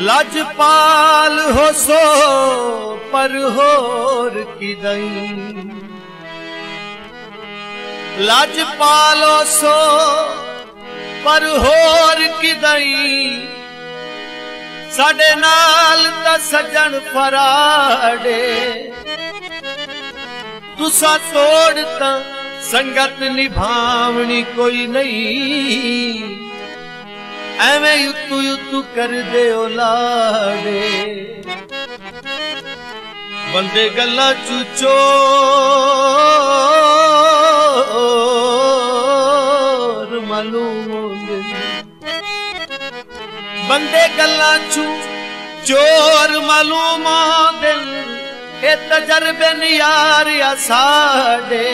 लाजपाल हो सो पर होर किदई, लाजपाल हो सो पर होर किदई, साडे नाल ता सजन फराडे, तुसा तोड़ता संगत निभावनी कोई नहीं, एवें युतु युतु कर दे ओ लाडे, बंदे गल्ला चोर मालूम होंदे, बंदे गल्ला चोर मालूम होंदे, ए तजर्बे नी यार या साडे,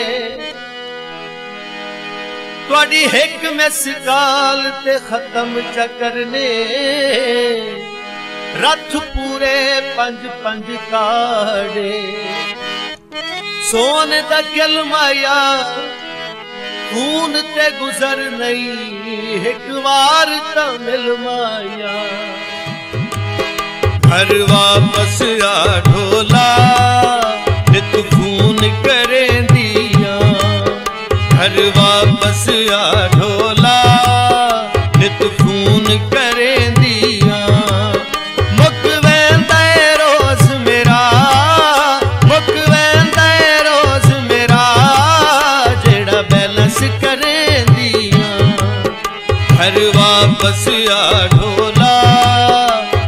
तुहाडी हिक मिसकाल ते खत्म चकरने, रथ पूरे पंज पंज काड़े, सोने दा कलमाया खून ते गुजर नहीं, एक बार ता मिल माया, घर वापस आ ढोला नित खून करें दिया, घर वापस आ ढोला नित खून करें दिया, मुक वेंदा रोज मेरा, मुक वेंदा रोज मेरा, जेड़ा बैलेंस करें दिया, घर वापस आ ढोला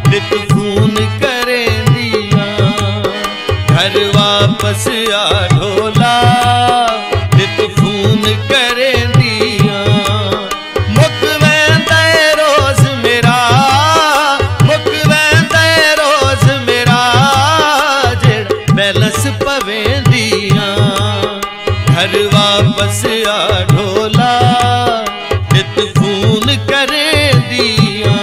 नित खून करें दिया, घर वापस आ ढोला नित खून करें दिया, मुक वेंदा रोज मेरा, मुक वेंदा रोज मेरा, जेड़ा बैलेंस पवें दिया, घर वापस आ ढोला नित खून करें दिया।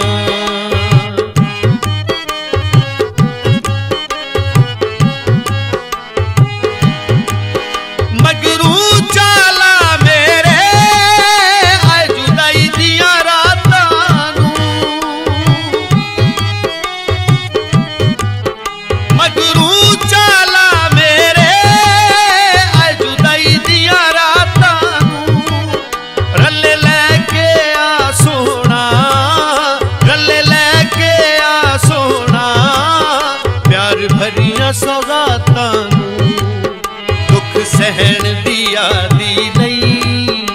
दुख सहन दिया दी नहीं,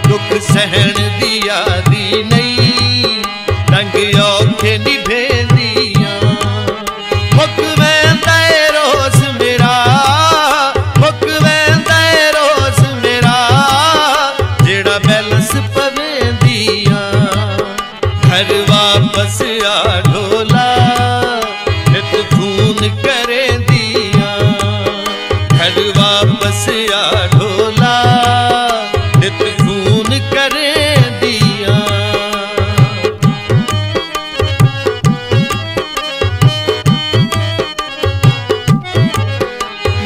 दुख सहन दिया दी नहीं, रंग औखे निभे दिया, मुक वेंदा रोज मेरा, मुक वेंदा रोज मेरा, जेड़ा बैलेंस पवें दिया, घर वापस आ ढोला नित खून करें दिया, घर वापस आ ढोला नित खून करें दिया।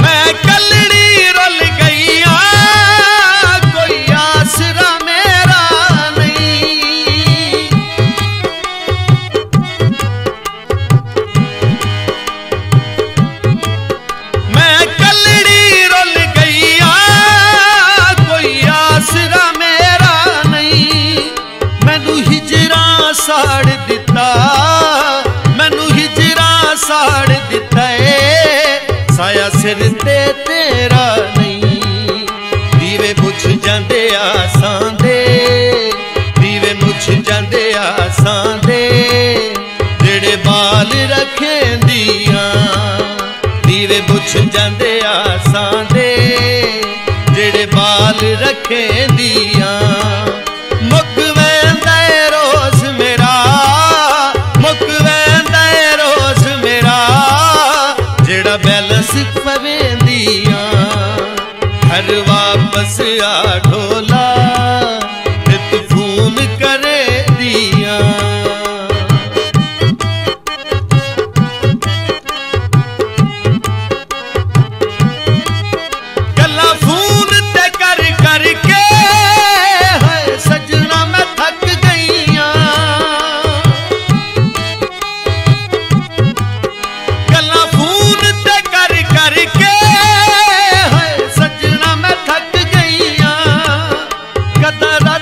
मैं कलड़ी रल गईया, कोई आसरा मेरा नहीं, मैं कलड़ी रल गईया, कोई आसरा मेरा नहीं, मैनू हिजरा साड़ दिता, मैनू हिजरा साड़ दिता है, साया सिर ते तेरा नहीं, दीवे बुझ जांदे आसां दे, दीवे बुझ जांदे आसां दे, जेड़े बाल रखें दिया, दीवे बुझ जांदे आसां दे, जेड़े बाल रखें दिया, मुक वेंदा रोज मेरा, मुक वेंदा रोज मेरा, जेड़ा बैलेंस पवें दिया, घर वापस आ ढोला नित खून करें दिया। गल्ला फोन ते कर करके दरा